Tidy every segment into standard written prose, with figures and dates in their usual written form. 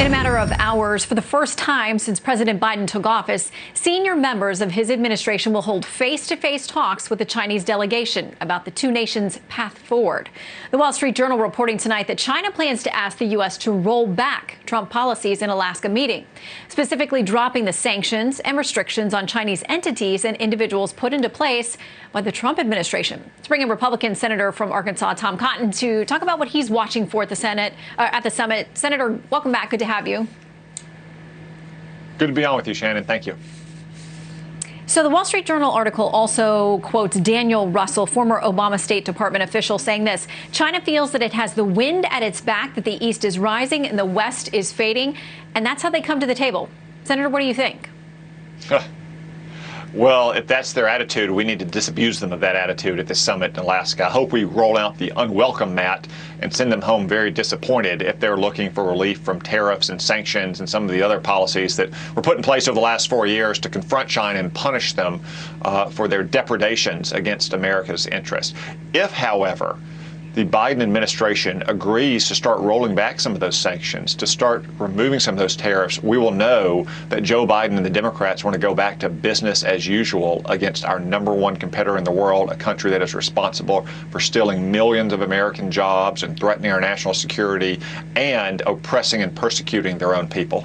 a matter of hours, for the first time since President Biden took office, senior members of his administration will hold face-to-face talks with the Chinese delegation about the two nations' path forward. The Wall Street Journal reporting tonight that China plans to ask the U.S. to roll back Trump policies in Alaska meeting, specifically dropping the sanctions and restrictions on Chinese entities and individuals put into place by the Trump administration. Let's bring in Republican Senator from Arkansas, Tom Cotton, to talk about what he's watching for at the summit. Senator, welcome back. Good to have you. Good to be on with you, Shannon. Thank you. So the Wall Street Journal article also quotes Daniel Russell, former Obama State Department official, saying this: China feels that it has the wind at its back, that the East is rising and the West is fading, and that's how they come to the table. Senator, what do you think? Well, if that's their attitude, we need to disabuse them of that attitude at the summit in Alaska. I hope we roll out the unwelcome mat and send them home very disappointed if they're looking for relief from tariffs and sanctions and some of the other policies that were put in place over the last 4 years to confront China and punish them for their depredations against America's interests. If, however, the Biden administration agrees to start rolling back some of those sanctions, to start removing some of those tariffs, we will know that Joe Biden and the Democrats want to go back to business as usual against our #1 competitor in the world, a country that is responsible for stealing millions of American jobs and threatening our national security and oppressing and persecuting their own people.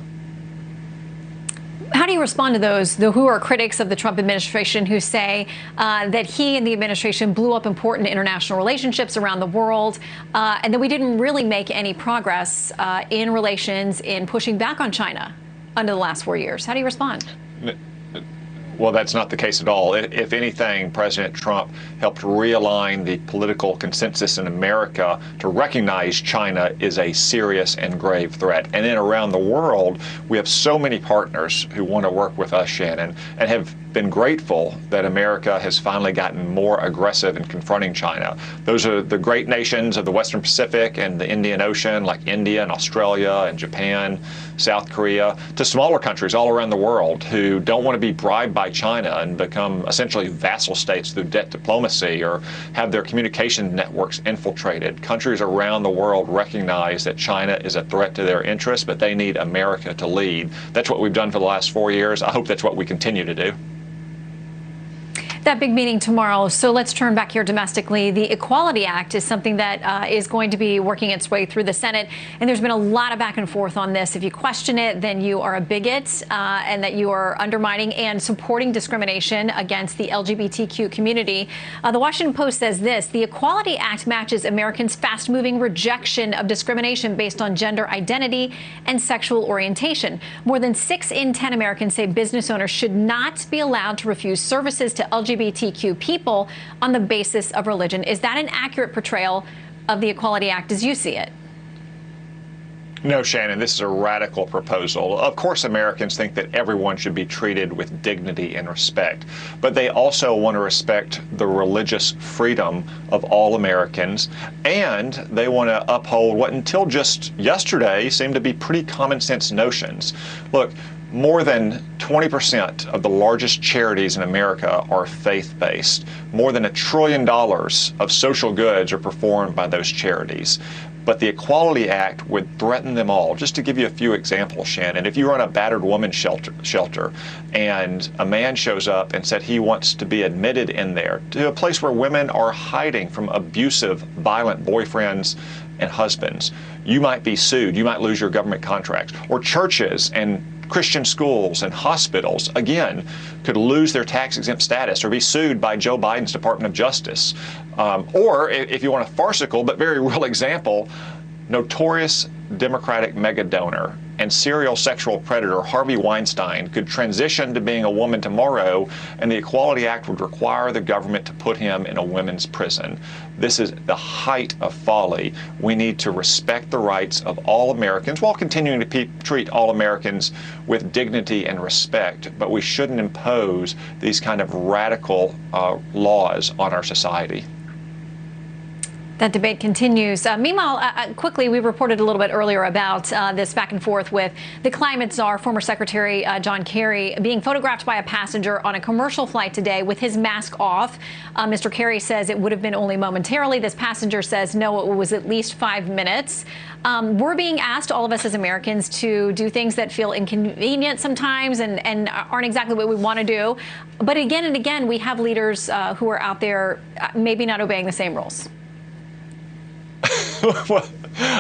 How do you respond to those who are critics of the Trump administration, who say that he and the administration blew up important international relationships around the world, and that we didn't really make any progress in relations in pushing back on China under the last 4 years? How do you respond? Well, that's not the case at all. If anything, President Trump helped realign the political consensus in America to recognize China is a serious and grave threat. And then around the world, we have so many partners who want to work with us, Shannon, and have been grateful that America has finally gotten more aggressive in confronting China. Those are the great nations of the Western Pacific and the Indian Ocean, like India and Australia and Japan, South Korea, to smaller countries all around the world who don't want to be bribed by China and become essentially vassal states through debt diplomacy or have their communication networks infiltrated. Countries around the world recognize that China is a threat to their interests, but they need America to lead. That's what we've done for the last 4 years. I hope that's what we continue to do. That big meeting tomorrow. So let's turn back here domestically. The Equality Act is something that is going to be working its way through the Senate. And there's been a lot of back and forth on this. If you question it, then you are a bigot and that you are undermining and supporting discrimination against the LGBTQ community. The Washington Post says this: the Equality Act matches Americans' fast-moving rejection of discrimination based on gender identity and sexual orientation. More than 6 in 10 Americans say business owners should not be allowed to refuse services to LGBTQ people on the basis of religion. Is that an accurate portrayal of the Equality Act as you see it? No, Shannon, this is a radical proposal. Of course, Americans think that everyone should be treated with dignity and respect, but they also want to respect the religious freedom of all Americans, and they want to uphold what until just yesterday seemed to be pretty common sense notions. Look, more than 20% of the largest charities in America are faith-based. More than $1 trillion of social goods are performed by those charities. But the Equality Act would threaten them all. Just to give you a few examples, Shannon, if you run a battered women's shelter and a man shows up and said he wants to be admitted in there to a place where women are hiding from abusive, violent boyfriends and husbands, you might be sued. You might lose your government contracts. Or churches and Christian schools and hospitals, again, could lose their tax-exempt status or be sued by Joe Biden's Department of Justice. Or, if you want a farcical but very real example, notorious Democratic mega donor and serial sexual predator Harvey Weinstein could transition to being a woman tomorrow, and the Equality Act would require the government to put him in a women's prison. This is the height of folly. We need to respect the rights of all Americans while continuing to treat all Americans with dignity and respect, but we shouldn't impose these kind of radical laws on our society. That debate continues. Meanwhile, quickly, we reported a little bit earlier about this back and forth with the climate czar, former Secretary John Kerry, being photographed by a passenger on a commercial flight today with his mask off. Mr. Kerry says it would have been only momentarily. This passenger says, no, it was at least 5 minutes. We're being asked, all of us as Americans, to do things that feel inconvenient sometimes and aren't exactly what we want to do. But again and again, we have leaders who are out there maybe not obeying the same rules. Well,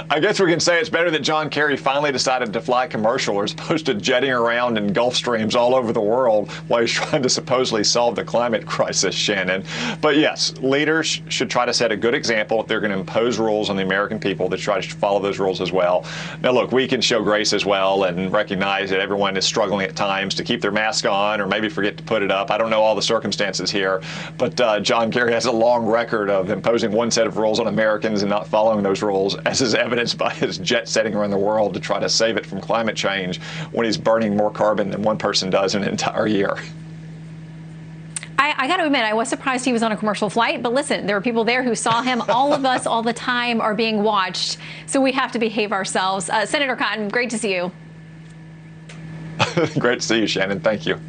I guess we can say it's better that John Kerry finally decided to fly commercial as opposed to jetting around in Gulf Streams all over the world while he's trying to supposedly solve the climate crisis, Shannon. But yes, leaders should try to set a good example if they're going to impose rules on the American people. They try to follow those rules as well. Now, look, we can show grace as well and recognize that everyone is struggling at times to keep their mask on or maybe forget to put it up. I don't know all the circumstances here, but John Kerry has a long record of imposing one set of rules on Americans and not following those rules, as is evidenced by his jet setting around the world to try to save it from climate change when he's burning more carbon than one person does in an entire year. I got to admit, I was surprised he was on a commercial flight, but listen, there were people there who saw him. All of us all the time are being watched, so we have to behave ourselves. Senator Cotton, great to see you. Great to see you, Shannon. Thank you.